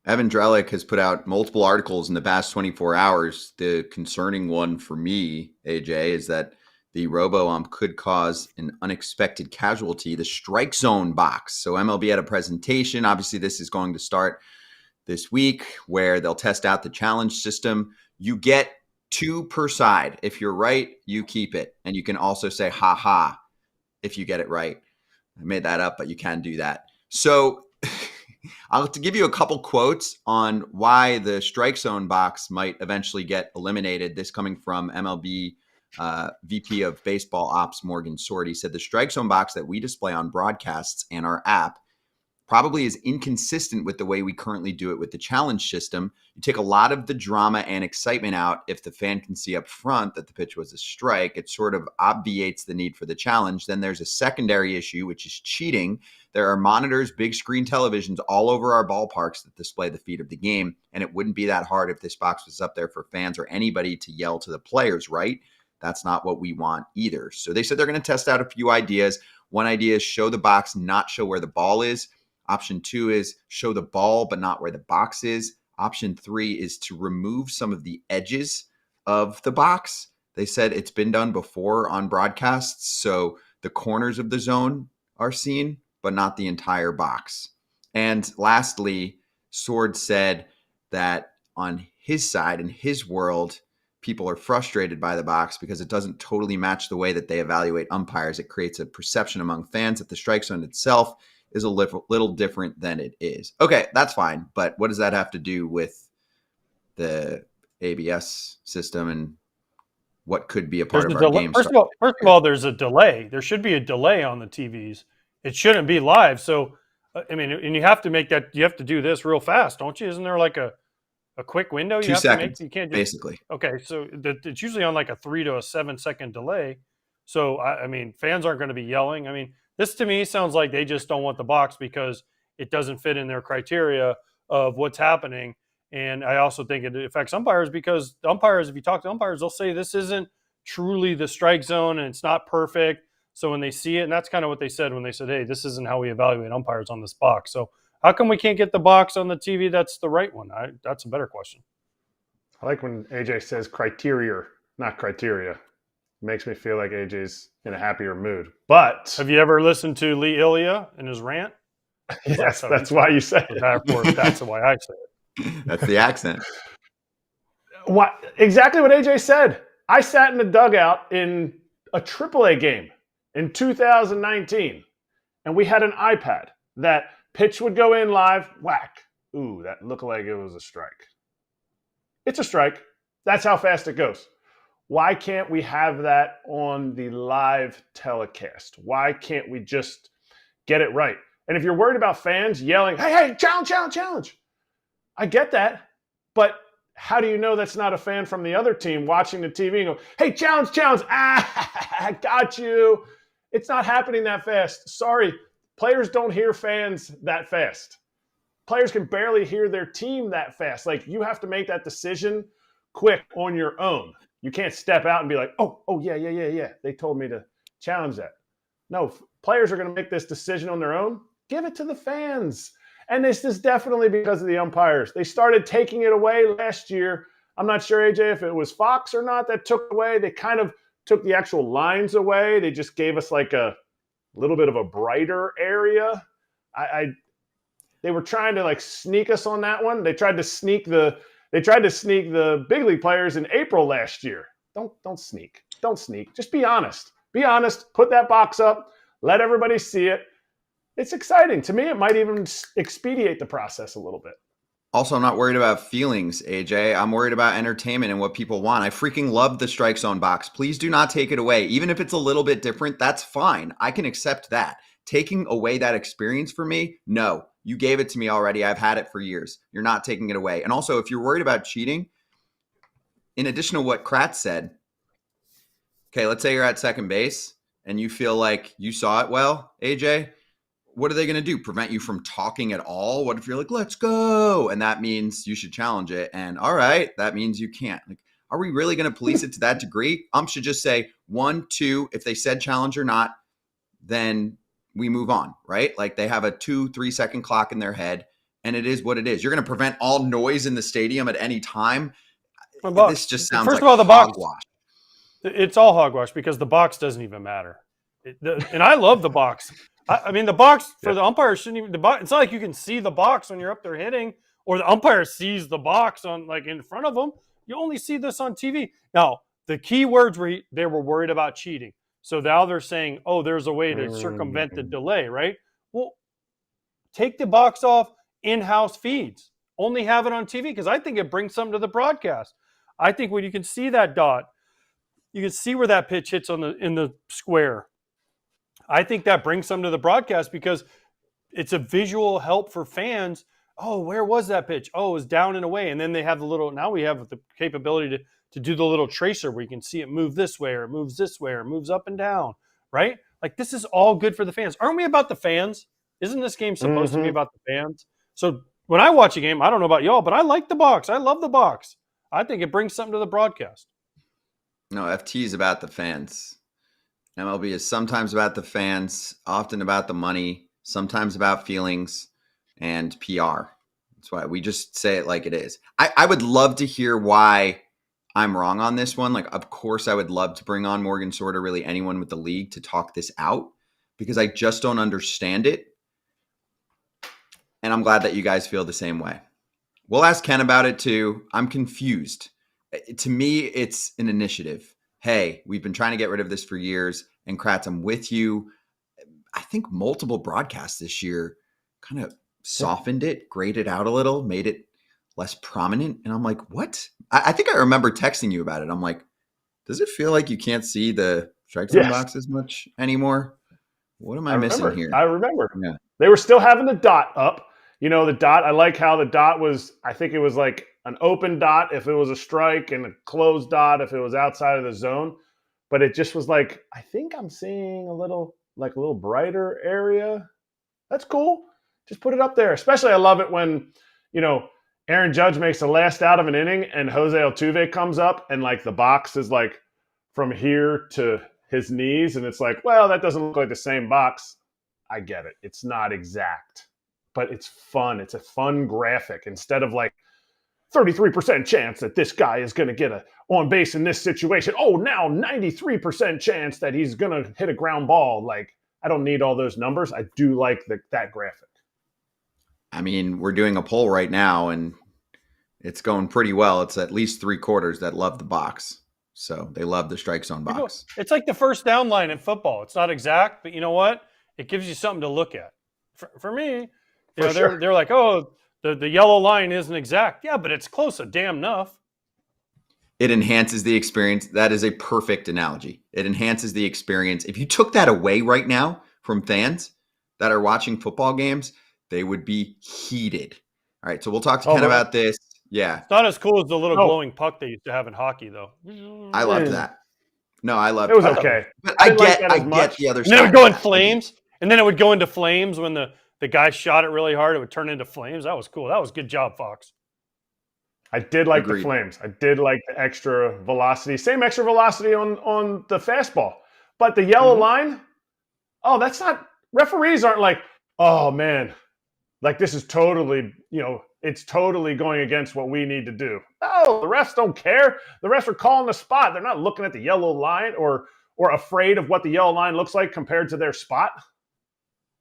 Evan Drellick has put out multiple articles in the past 24 hours. The concerning one for me, AJ, is that the robo ump could cause an unexpected casualty, the strike zone box. So MLB had a presentation. Obviously, this is going to start this week where they'll test out the challenge system. You get 2 per side. If you're right, you keep it. And you can also say, ha ha, if you get it right. I made that up, but you can do that. So I'll have to give you a couple quotes on why the strike zone box might eventually get eliminated. This coming from MLB VP of Baseball Ops Morgan Sword. He said the strike zone box that we display on broadcasts and our app probably is inconsistent with the way we currently do it with the challenge system. You take a lot of the drama and excitement out if the fan can see up front that the pitch was a strike. It sort of obviates the need for the challenge. Then there's a secondary issue, which is cheating. There are monitors, big screen televisions all over our ballparks that display the feed of the game, and it wouldn't be that hard if this box was up there for fans or anybody to yell to the players, right? That's not what we want either. So they said they're going to test out a few ideas. One idea is show the box, not show where the ball is. Option 2 is show the ball, but not where the box is. Option 3 is to remove some of the edges of the box. They said it's been done before on broadcasts, so the corners of the zone are seen, but not the entire box. And lastly, Sword said that on his side, in his world, people are frustrated by the box because it doesn't totally match the way that they evaluate umpires. It creates a perception among fans that the strike zone itself is a little different than it is. Okay, that's fine. But what does that have to do with the ABS system and what could be a part of our game? First of all, there's a delay. There should be a delay on the TVs. It shouldn't be live. So, I mean, and you have to make that. You have to do this real fast, don't you? Isn't there like a quick window? 2 seconds. You can't basically. Okay, so it's usually on like a 3 to 7 second delay. So, I mean, fans aren't going to be yelling. I mean, this to me sounds like they just don't want the box because it doesn't fit in their criteria of what's happening. And I also think it affects umpires because the umpires, if you talk to umpires, they'll say this isn't truly the strike zone and it's not perfect. So when they see it, and that's kind of what they said when they said, hey, this isn't how we evaluate umpires on this box. So how come we can't get the box on the TV that's the right one? That's a better question. I like when AJ says criteria, not criteria. Makes me feel like AJ's in a happier mood. But have you ever listened to Lee Ilya and his rant? Yes, that's why you say it. That's why I say it. That's the accent. Exactly what AJ said. I sat in the dugout in a AAA game in 2019, and we had an iPad that pitch would go in live, whack. Ooh, that looked like it was a strike. It's a strike. That's how fast it goes. Why can't we have that on the live telecast? Why can't we just get it right? And if you're worried about fans yelling, hey, challenge, challenge, challenge. I get that. But how do you know that's not a fan from the other team watching the TV and go, hey, challenge, challenge. I got you. It's not happening that fast. Sorry. Players don't hear fans that fast. Players can barely hear their team that fast. Like, you have to make that decision quick on your own. You can't step out and be like, oh, yeah. They told me to challenge that. No, players are going to make this decision on their own. Give it to the fans. And this is definitely because of the umpires. They started taking it away last year. I'm not sure, AJ, if it was Fox or not that took away. They kind of took the actual lines away. They just gave us like a little bit of a brighter area. They were trying to like sneak us on that one. They tried to sneak the big league players in April last year. Don't sneak. Don't sneak. Just be honest. Be honest. Put that box up. Let everybody see it. It's exciting. To me, it might even expedite the process a little bit. Also, I'm not worried about feelings, AJ. I'm worried about entertainment and what people want. I freaking love the strike zone box. Please do not take it away. Even if it's a little bit different, that's fine. I can accept that. Taking away that experience for me, no. You gave it to me already. I've had it for years. You're not taking it away. And also, if you're worried about cheating, in addition to what Kratz said, okay, let's say you're at second base and you feel like you saw it well, AJ, what are they going to do? Prevent you from talking at all? What if you're like, let's go? And that means you should challenge it. And all right, that means you can't. Like, are we really going to police it to that degree? Ump should just say 1, 2. If they said challenge or not, then we move on, right? Like they have a 2-3 second clock in their head and it is what it is. You're going to prevent all noise in the stadium at any time. This just sounds First like of all, the box. hogwash. It's all hogwash because the box doesn't even matter. And I love the box. I mean, the box for the umpire shouldn't even. It's not like you can see the box when you're up there hitting, or the umpire sees the box on like in front of them. You only see this on TV. Now, the key words were they were worried about cheating. So now they're saying, oh, there's a way to circumvent the delay, right? Well, take the box off in-house feeds. Only have it on TV because I think it brings something to the broadcast. I think when you can see that dot, you can see where that pitch hits in the square. I think that brings something to the broadcast because it's a visual help for fans. Oh, where was that pitch? Oh, it was down and away. And then they have now we have the capability to do the little tracer where you can see it move this way or it moves this way or it moves up and down, right? Like this is all good for the fans. Aren't we about the fans? Isn't this game supposed to be about the fans? So when I watch a game, I don't know about y'all, but I like the box. I love the box. I think it brings something to the broadcast. No, FT is about the fans. MLB is sometimes about the fans, often about the money, sometimes about feelings and PR. That's why we just say it like it is. I would love to hear why I'm wrong on this one. Like, of course, I would love to bring on Morgan Sword or really anyone with the league to talk this out because I just don't understand it. And I'm glad that you guys feel the same way. We'll ask Ken about it too. I'm confused. To me, it's an initiative. Hey, we've been trying to get rid of this for years. And Kratz, I'm with you. I think multiple broadcasts this year kind of softened it, graded out a little, made it less prominent. And I'm like, what? I think I remember texting you about it. I'm like, does it feel like you can't see the strike zone box as much anymore? What am I missing here? I remember. Yeah. They were still having the dot up. You know, the dot, I like how the dot was, I think it was like an open dot if it was a strike and a closed dot if it was outside of the zone. But it just was like, I think I'm seeing a little brighter area. That's cool. Just put it up there. Especially I love it when, you know, Aaron Judge makes the last out of an inning and Jose Altuve comes up and like the box is like from here to his knees. And it's like, well, that doesn't look like the same box. I get it. It's not exact, but it's fun. It's a fun graphic instead of like 33% chance that this guy is going to get a on base in this situation. Oh, now 93% chance that he's going to hit a ground ball. Like, I don't need all those numbers. I do like that graphic. I mean, we're doing a poll right now and it's going pretty well. It's at least 3/4 that love the box. So they love the strike zone box. It's like the first down line in football. It's not exact, but you know what? It gives you something to look at. For me, they're like, oh, the yellow line isn't exact. Yeah, but it's close damn enough. It enhances the experience. That is a perfect analogy. It enhances the experience. If you took that away right now from fans that are watching football games, they would be heated. All right, so we'll talk to Ken about this. Yeah. It's not as cool as the little glowing puck they used to have in hockey, though. I loved that. No, I loved it. It was okay. But I get the other side. And then it would go in flames. And then it would go into flames when the guy shot it really hard. It would turn into flames. That was cool. That was good job, Fox. I did like the flames. I did like the extra velocity. Same extra velocity on the fastball. But the yellow line, oh, that's not – referees aren't like, oh, man, like this is totally, it's totally going against what we need to do. No, the refs don't care. The refs are calling the spot. They're not looking at the yellow line or afraid of what the yellow line looks like compared to their spot.